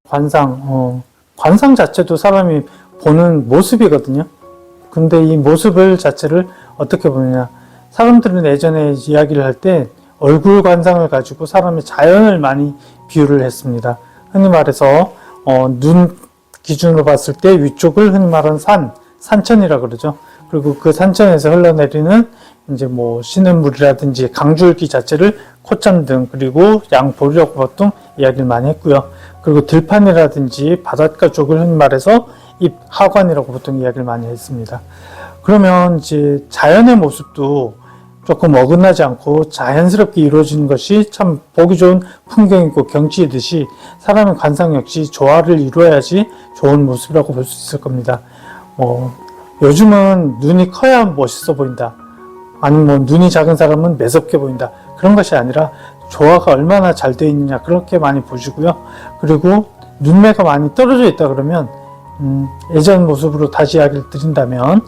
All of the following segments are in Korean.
관상 자체도 사람이 보는 모습이거든요. 근데 이 모습을 자체를 어떻게 보느냐. 사람들은 예전에 이야기를 할 때 얼굴 관상을 가지고 사람의 자연을 많이 비유를 했습니다. 흔히 말해서 눈 기준으로 봤을 때 위쪽을 흔히 말하는 산천이라 그러죠. 그리고 그 산천에서 흘러내리는 이제 뭐 시냇물이라든지 강줄기 자체를 콧잔 등, 그리고 양보리라고 보통 이야기를 많이 했고요. 그리고 들판이라든지 바닷가 쪽을 흔히 말해서 하관이라고 보통 이야기를 많이 했습니다. 그러면 이제 자연의 모습도 조금 어긋나지 않고 자연스럽게 이루어지는 것이 참 보기 좋은 풍경이고 경치이듯이 사람의 관상 역시 조화를 이루어야지 좋은 모습이라고 볼 수 있을 겁니다. 요즘은 눈이 커야 멋있어 보인다. 아니면 뭐 눈이 작은 사람은 매섭게 보인다. 그런 것이 아니라 조화가 얼마나 잘 되어 있느냐, 그렇게 많이 보시고요. 그리고 눈매가 많이 떨어져 있다 그러면 예전 모습으로 다시 이야기를 드린다면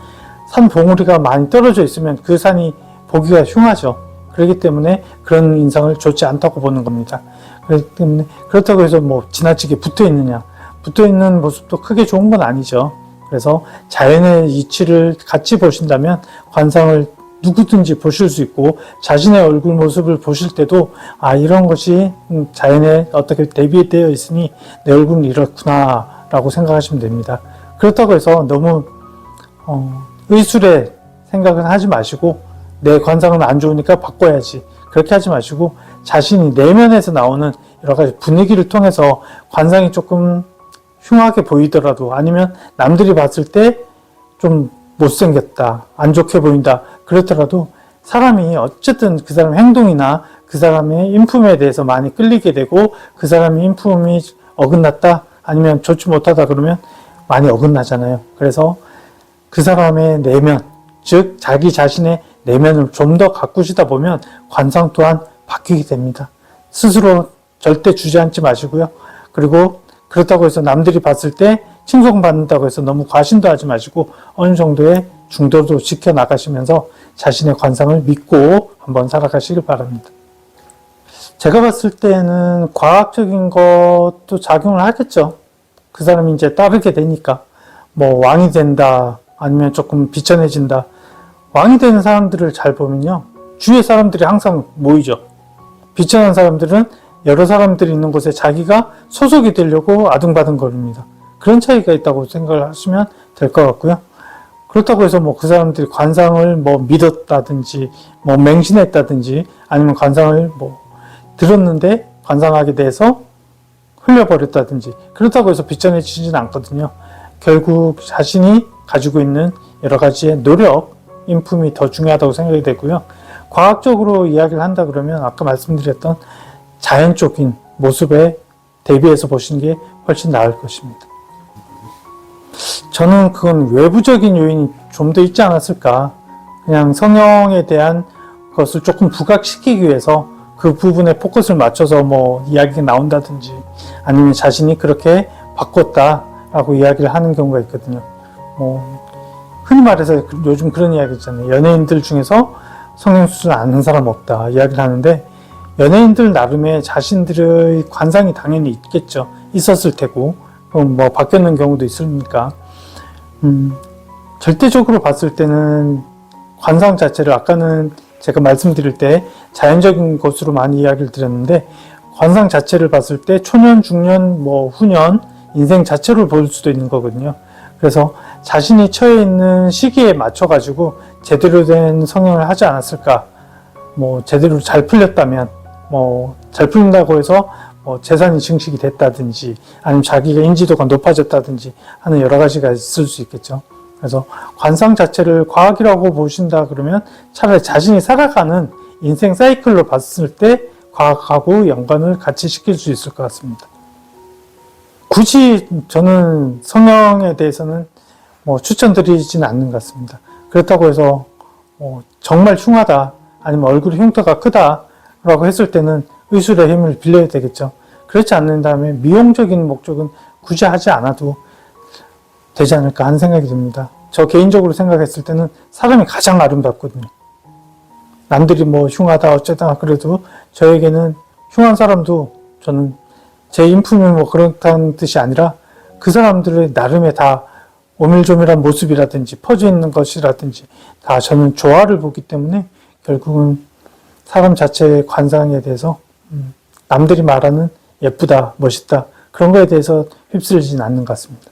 산 봉우리가 많이 떨어져 있으면 그 산이 보기가 흉하죠. 그렇기 때문에 그런 인상을 좋지 않다고 보는 겁니다. 그렇기 때문에 그렇다고 해서 뭐 지나치게 붙어 있느냐, 붙어 있는 모습도 크게 좋은 건 아니죠. 그래서 자연의 이치를 같이 보신다면 관상을 누구든지 보실 수 있고, 자신의 얼굴 모습을 보실 때도 이런 것이 자연에 어떻게 대비되어 있으니 내 얼굴은 이렇구나 라고 생각하시면 됩니다. 그렇다고 해서 너무 의술의 생각은 하지 마시고, 내 관상은 안 좋으니까 바꿔야지, 그렇게 하지 마시고, 자신이 내면에서 나오는 여러 가지 분위기를 통해서 관상이 조금 흉하게 보이더라도, 아니면 남들이 봤을 때 좀 못생겼다, 안 좋게 보인다, 그렇더라도 사람이 어쨌든 그 사람의 행동이나 그 사람의 인품에 대해서 많이 끌리게 되고, 그 사람의 인품이 어긋났다, 아니면 좋지 못하다 그러면 많이 어긋나잖아요. 그래서 그 사람의 내면, 즉 자기 자신의 내면을 좀 더 가꾸시다 보면 관상 또한 바뀌게 됩니다. 스스로 절대 주저앉지 마시고요. 그리고 그렇다고 해서 남들이 봤을 때 칭송받는다고 해서 너무 과신도 하지 마시고, 어느 정도의 중도도 지켜나가시면서 자신의 관상을 믿고 한번 살아가시길 바랍니다. 제가 봤을 때는 과학적인 것도 작용을 하겠죠. 그 사람이 이제 따르게 되니까, 뭐 왕이 된다, 아니면 조금 비천해진다. 왕이 되는 사람들을 잘 보면요, 주위의 사람들이 항상 모이죠. 비천한 사람들은 여러 사람들이 있는 곳에 자기가 소속이 되려고 아둥바둥거립니다. 그런 차이가 있다고 생각을 하시면 될 것 같고요. 그렇다고 해서 뭐 그 사람들이 관상을 뭐 믿었다든지, 뭐 맹신했다든지, 아니면 관상을 뭐 들었는데 관상학에 대해서 흘려버렸다든지, 그렇다고 해서 비천해지지는 않거든요. 결국 자신이 가지고 있는 여러 가지의 노력, 인품이 더 중요하다고 생각이 되고요. 과학적으로 이야기를 한다 그러면 아까 말씀드렸던 자연적인 모습에 대비해서 보시는 게 훨씬 나을 것입니다. 저는 그건 외부적인 요인이 좀 더 있지 않았을까. 그냥 성형에 대한 것을 조금 부각시키기 위해서 그 부분에 포커스를 맞춰서 뭐 이야기가 나온다든지, 아니면 자신이 그렇게 바꿨다라고 이야기를 하는 경우가 있거든요. 흔히 말해서 요즘 그런 이야기 있잖아요. 연예인들 중에서 성형수술 안 하는 사람 없다 이야기를 하는데, 연예인들 나름의 자신들의 관상이 당연히 있겠죠. 있었을 테고, 뭐 바뀌었는 경우도 있으니까. 절대적으로 봤을 때는 관상 자체를, 아까는 제가 말씀드릴 때 자연적인 것으로 많이 이야기를 드렸는데, 관상 자체를 봤을 때 초년, 중년, 뭐 후년, 인생 자체를 볼 수도 있는 거거든요. 그래서 자신이 처해 있는 시기에 맞춰 가지고 제대로 된 성형을 하지 않았을까. 뭐 제대로 잘 풀렸다면, 뭐 잘 풀린다고 해서 뭐 재산이 증식이 됐다든지, 아니면 자기가 인지도가 높아졌다든지 하는 여러 가지가 있을 수 있겠죠. 그래서 관상 자체를 과학이라고 보신다 그러면 차라리 자신이 살아가는 인생 사이클로 봤을 때 과학하고 연관을 같이 시킬 수 있을 것 같습니다. 굳이 저는 성형에 대해서는 뭐 추천드리지는 않는 것 같습니다. 그렇다고 해서 정말 흉하다, 아니면 얼굴 흉터가 크다라고 했을 때는 의술의 힘을 빌려야 되겠죠. 그렇지 않는다면 미용적인 목적은 굳이 하지 않아도 되지 않을까 하는 생각이 듭니다. 저 개인적으로 생각했을 때는 사람이 가장 아름답거든요. 남들이 뭐 흉하다 어쩌다 그래도 저에게는 흉한 사람도 저는 제 인품이 뭐 그렇다는 뜻이 아니라 그 사람들의 나름의 다 오밀조밀한 모습이라든지 퍼져 있는 것이라든지 다 저는 조화를 보기 때문에 결국은 사람 자체의 관상에 대해서 남들이 말하는 예쁘다, 멋있다 그런 거에 대해서 휩쓸리진 않는 것 같습니다.